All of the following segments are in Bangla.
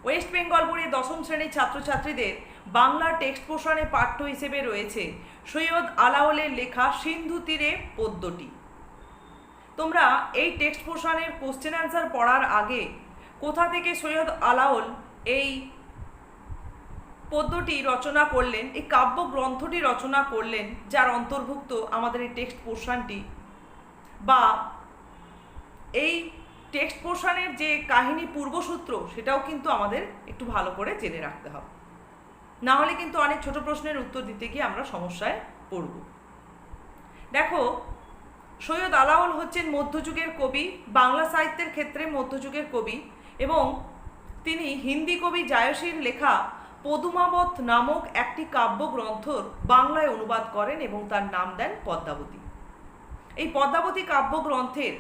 ওয়েস্ট বেঙ্গল বোর্ডে দশম শ্রেণীর ছাত্রছাত্রীদের বাংলা টেক্সট পোর্শনে পাঠ্য হিসেবে রয়েছে সৈয়দ আলাওলের লেখা সিন্ধু তীরে পদ্যটি। তোমরা এই টেক্সট পোর্শনের কোশ্চেন অ্যান্সার পড়ার আগে কোথা থেকে সৈয়দ আলাওল এই পদ্যটি রচনা করলেন, এই কাব্য গ্রন্থটি রচনা করলেন, যার অন্তর্ভুক্ত আমাদের এই টেক্সট পোর্শনটি, বা এই টেক্সট পোর্শনের যে কাহিনী পূর্বসূত্র সেটাও কিন্তু আমাদের একটু ভালো করে জেনে রাখতে হবে, না হলে কিন্তু অনেক ছোট প্রশ্নের উত্তর দিতে গিয়ে আমরা সমস্যায় পড়ব। দেখো, সৈয়দ আলাওল হচ্ছেন মধ্যযুগের কবি, বাংলা সাহিত্যের ক্ষেত্রে মধ্যযুগের কবি, এবং তিনি হিন্দি কবি জায়সীর লেখা পদুমাবত নামক একটি কাব্যগ্রন্থর বাংলায় অনুবাদ করেন এবং তার নাম দেন পদ্মাবতী। এই পদ্মাবতী কাব্যগ্রন্থের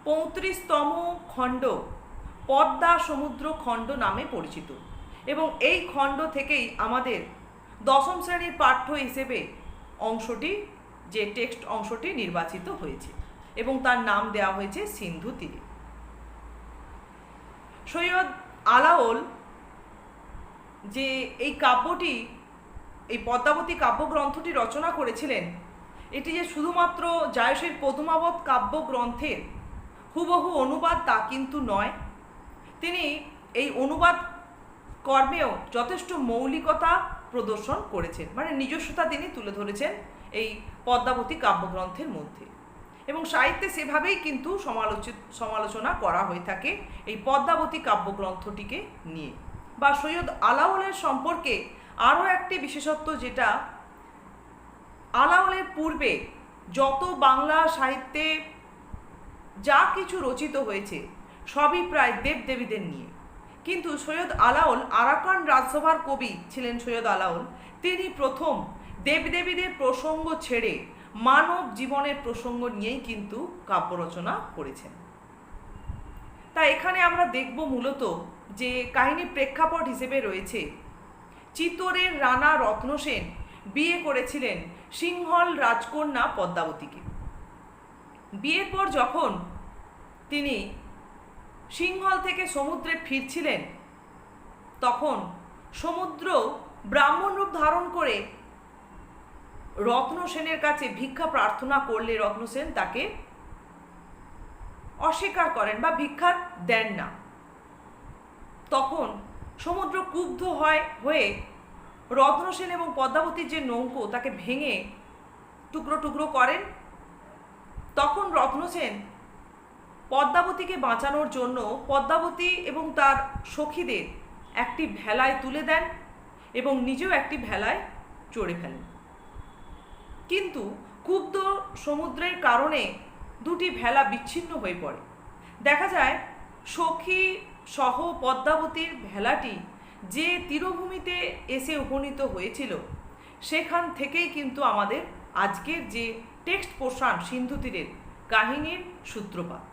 35তম খণ্ড পদ্মা সমুদ্র খণ্ড নামে পরিচিত, এবং এই খণ্ড থেকেই আমাদের দশম শ্রেণীর পাঠ্য হিসেবে অংশটি, যে টেক্সট অংশটি নির্বাচিত হয়েছে এবং তার নাম দেওয়া হয়েছে সিন্ধু তীরে। সৈয়দ আলাওল যে এই কাব্যটি, এই পদ্মাবতী কাব্যগ্রন্থটি রচনা করেছিলেন, এটি যে শুধুমাত্র জায়সীর পদুমাবত কাব্যগ্রন্থের হুবহু অনুবাদ তা কিন্তু নয়। তিনি এই অনুবাদ কর্মেও যথেষ্ট মৌলিকতা প্রদর্শন করেছেন, মানে নিজস্বতা তিনি তুলে ধরেছেন এই পদ্মাবতী কাব্যগ্রন্থের মধ্যে, এবং সাহিত্যে সেভাবেই কিন্তু সমালোচনা করা হয়ে থাকে এই পদ্মাবতী কাব্যগ্রন্থটিকে নিয়ে। বা সৈয়দ আলাওলের সম্পর্কে আরও একটি বিশেষত্ব, যেটা আলাওলের পূর্বে যত বাংলা সাহিত্যে যা কিছু রচিত হয়েছে সবই প্রায় দেবদেবীদের নিয়ে, কিন্তু সৈয়দ আলাওল আরাকান রাজসভার কবি ছিলেন। সৈয়দ আলাওল তিনি প্রথম দেবদেবীদের প্রসঙ্গ ছেড়ে মানব জীবনের প্রসঙ্গ নিয়েই কিন্তু কাব্য রচনা করেছেন। তাই এখানে আমরা দেখব মূলত যে কাহিনী প্রেক্ষাপট হিসেবে রয়েছে চিতোরের রানা রত্নসেন বিয়ে করেছিলেন সিংহল রাজকন্যা পদ্মাবতীকে। বিয়ের পর যখন তিনি সিংহল থেকে সমুদ্রে ফিরছিলেন, তখন সমুদ্র ব্রাহ্মণ রূপ ধারণ করে রত্নসেনের কাছে ভিক্ষা প্রার্থনা করলে রত্নসেন তাকে অস্বীকার করেন বা ভিক্ষা দেন না। তখন সমুদ্র ক্ষুব্ধ হয়ে রত্নসেন এবং পদ্মাবতীর যে নৌকো তাকে ভেঙে টুকরো টুকরো করেন। তখন রত্নসেন পদ্মাবতীকে বাঁচানোর জন্য পদ্মাবতী এবং তার সখীদের একটি ভেলায় তুলে দেন এবং নিজেও একটি ভেলায় চড়ে ফেলেন। কিন্তু ক্ষুব্ধ সমুদ্রের কারণে দুটি ভেলা বিচ্ছিন্ন হয়ে পড়ে। দেখা যায় সখী সহ পদ্মাবতীর ভেলাটি যে তীরভূমিতে এসে উপনীত হয়েছিল, সেখান থেকেই কিন্তু আমাদের আজকের যে টেক্সট পোর্শন সিন্ধু তীরের কাহিনীর সূত্রপাত।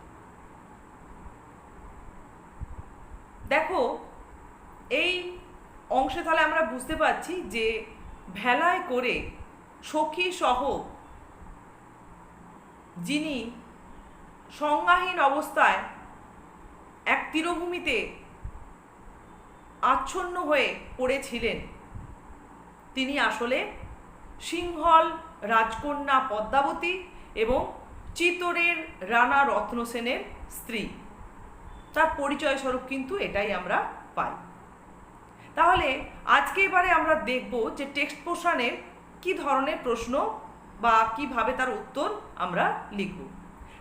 দেখো, এই অংশে তাহলে আমরা বুঝতে পারছি যে ভেলায় করে সখী সহ যিনি সংজ্ঞাহীন অবস্থায় এক তীরভূমিতে আচ্ছন্ন হয়ে পড়েছিলেন, তিনি আসলে সিংহল রাজকন্যা পদ্মাবতী এবং চিতোরের রানা রত্নসেনের স্ত্রী। তার পরিচয় স্বরূপ কিন্তু এটাই আমরা পাই। তাহলে আজকে এবারে আমরা দেখব যে টেক্সট পোর্শনের কি ধরনের প্রশ্ন বা কিভাবে তার উত্তর আমরা লিখব।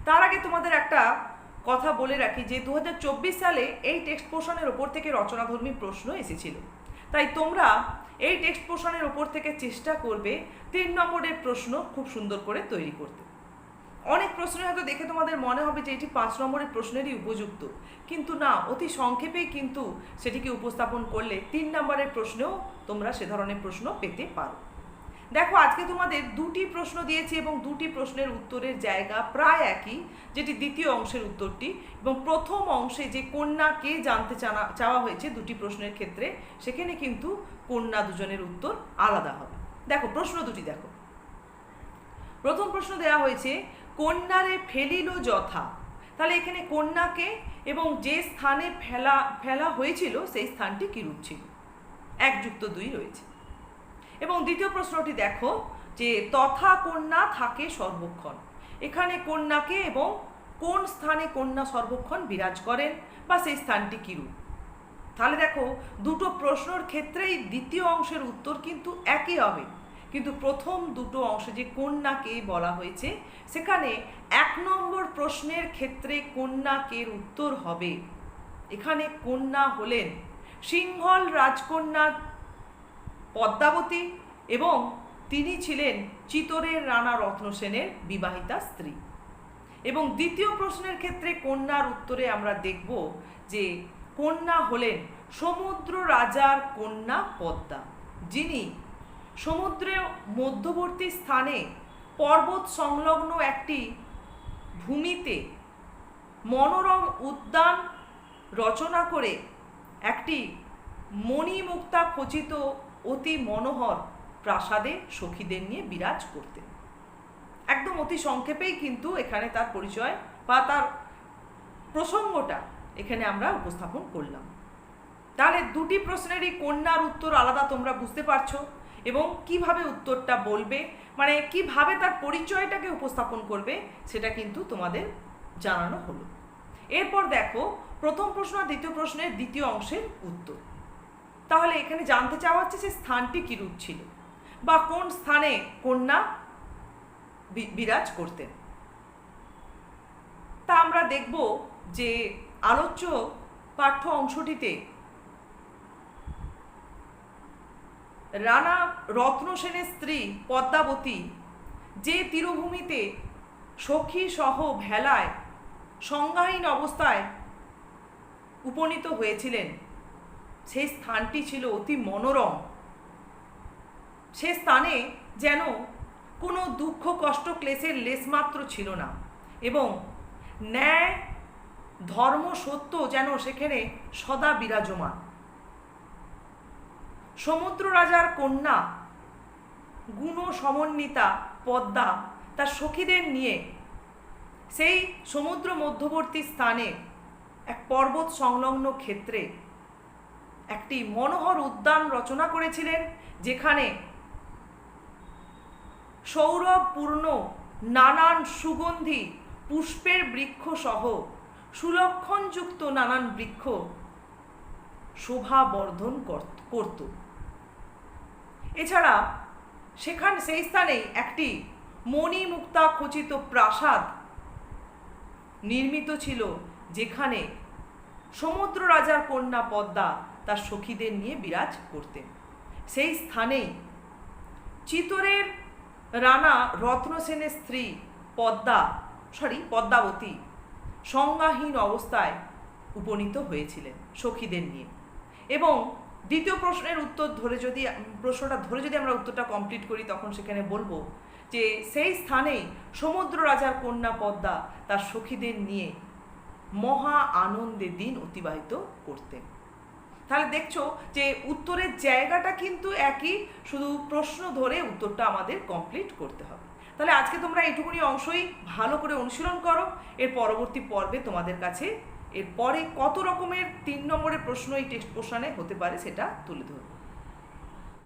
তার আগে তোমাদের একটা কথা বলে রাখি যে 2024 সালে এই টেক্সট পোর্শনের ওপর থেকে রচনাধর্মী প্রশ্ন এসেছিল। তাই তোমরা এই টেক্সট পোর্শনের ওপর থেকে চেষ্টা করবে 3 নম্বরের প্রশ্ন খুব সুন্দর করে তৈরি করতে। অনেক প্রশ্ন হয়তো দেখে তোমাদের মনে হবে যে এটি 5 নম্বরের প্রশ্নেরই উপযুক্ত, কিন্তু না, অতি সংক্ষেপেই কিন্তু সেটিকে উপস্থাপন করলে 3 নম্বরের প্রশ্নেও তোমরা সে ধরনের প্রশ্ন পেতে পারো। দেখো, আজকে তোমাদের 2টি প্রশ্ন দিয়েছি এবং 2টি প্রশ্নের উত্তরের জায়গা প্রায় একই, যেটি দ্বিতীয় অংশের উত্তরটি, এবং প্রথম অংশে যে কন্যা কে জানতে চাওয়া হয়েছে 2টি প্রশ্নের ক্ষেত্রে, সেখানে কিন্তু কন্যা দুজনের উত্তর আলাদা হবে। দেখো, প্রশ্ন 2টি দেখো। প্রথম প্রশ্ন দেওয়া হয়েছে, কন্যারে ফেলিল যথা তাহলে এখানে কন্যাকে এবং যে স্থানে ফেলা হয়েছিল সেই স্থানটি কিরূপ ছিল? 1+2 রয়েছে। এবং দ্বিতীয় প্রশ্নটি দেখো যে তথা কন্যা থাকে সর্বক্ষণ। এখানে কন্যাকে এবং কোন স্থানে কন্যা সর্বক্ষণ বিরাজ করেন বা সেই স্থানটি কিরূপ। তাহলে দেখো দুটো প্রশ্নের ক্ষেত্রেই দ্বিতীয় অংশের উত্তর কিন্তু একই হবে, কিন্তু প্রথম দুটো অংশে যে কন্যাকে বলা হয়েছে সেখানে 1 নম্বর প্রশ্নের ক্ষেত্রে কন্যাকের উত্তর হবে। এখানে কন্যা হলেন সিংহল রাজকন্যা পদ্মাবতী এবং তিনি ছিলেন চিতোরের রানা রত্নসেনের বিবাহিতা স্ত্রী। এবং দ্বিতীয় প্রশ্নের ক্ষেত্রে কন্যার উত্তরে আমরা দেখব যে কন্যা হলেন সমুদ্র রাজার কন্যা পদ্মা, যিনি সমুদ্রের মধ্যবর্তী স্থানে পর্বত সংলগ্ন একটি ভূমিতে মনোরম উদ্যান রচনা করে একটি মণিমুক্তা খচিত অতি মনোহর প্রাসাদে সখীদের নিয়ে বিরাজ করতেন। একদম অতি সংক্ষেপেই কিন্তু এখানে তার পরিচয় বা তার প্রসঙ্গটা এখানে আমরা উপস্থাপন করলাম। তাহলে দুটি প্রশ্নেরই কন্যার উত্তর আলাদা তোমরা বুঝতে পারছো, এবং কিভাবে উত্তরটা বলবে মানে কিভাবে তার পরিচয়টাকে উপস্থাপন করবে সেটা কিন্তু তোমাদের জানানো হলো। এরপর দেখো প্রথম প্রশ্ন আর দ্বিতীয় প্রশ্নের দ্বিতীয় অংশের উত্তর। তাহলে এখানে জানতে চাওয়া হচ্ছে যে স্থানটি কিরূপ ছিল বা কোন স্থানে কন্যা বিরাজ করতেন। তা আমরা দেখব যে আলোচ্য পাঠ্য অংশটিতে রানা রত্নসেনের স্ত্রী পদ্মাবতী যে তীরভূমিতে সখী সহ ভেলায় সংজ্ঞাহীন অবস্থায় উপনীত হয়েছিলেন সেই স্থানটি ছিল অতি মনোরম। সে স্থানে যেন কোনো দুঃখ কষ্ট ক্লেশের লেশমাত্র ছিল না, এবং ন্যায় ধর্ম সত্য যেন সেখানে সদা বিরাজমান। সমুদ্র রাজার কন্যা গুণ সমন্বিতা পদ্মা তার সখীদের নিয়ে সেই সমুদ্র মধ্যবর্তী স্থানে এক পর্বত সংলগ্ন ক্ষেত্রে একটি মনোহর উদ্যান রচনা করেছিলেন, যেখানে সৌরভপূর্ণ নানান সুগন্ধি পুষ্পের বৃক্ষ সহ সুলক্ষণযুক্ত নানান বৃক্ষ শোভা বর্ধন করত। এছাড়া সেই স্থানেই একটি মণিমুক্তা খচিত প্রাসাদ নির্মিত ছিল, যেখানে সমুদ্র রাজার কন্যা পদ্মা তার সখীদের নিয়ে বিরাজ করতেন। সেই স্থানেই চিতোরের রানা রত্নসেনের স্ত্রী পদ্মাবতী সংজ্ঞাহীন অবস্থায় উপনীত হয়েছিলেন সখীদের নিয়ে। এবং দ্বিতীয় প্রশ্নের প্রশ্নটা ধরে যদি আমরা উত্তরটা কমপ্লিট করি, তখন সেখানে বলবো যে সেই স্থানেই সমুদ্র রাজার কন্যা পদ্মা তার সখীদের নিয়ে মহা আনন্দে দিন অতিবাহিত করতেন। তাহলে দেখছো যে উত্তরের জায়গাটা কিন্তু একই, শুধু প্রশ্ন ধরে উত্তরটা আমাদের কমপ্লিট করতে হবে। তাহলে আজকে তোমরা এইটুকুনি অংশই ভালো করে অনুশীলন করো। এর পরবর্তী পর্বে তোমাদের কাছে এরপরে কত রকমের 3 নম্বরের প্রশ্ন এই টেক্সট পোর্শনে হতে পারে সেটা তুলে ধরবো।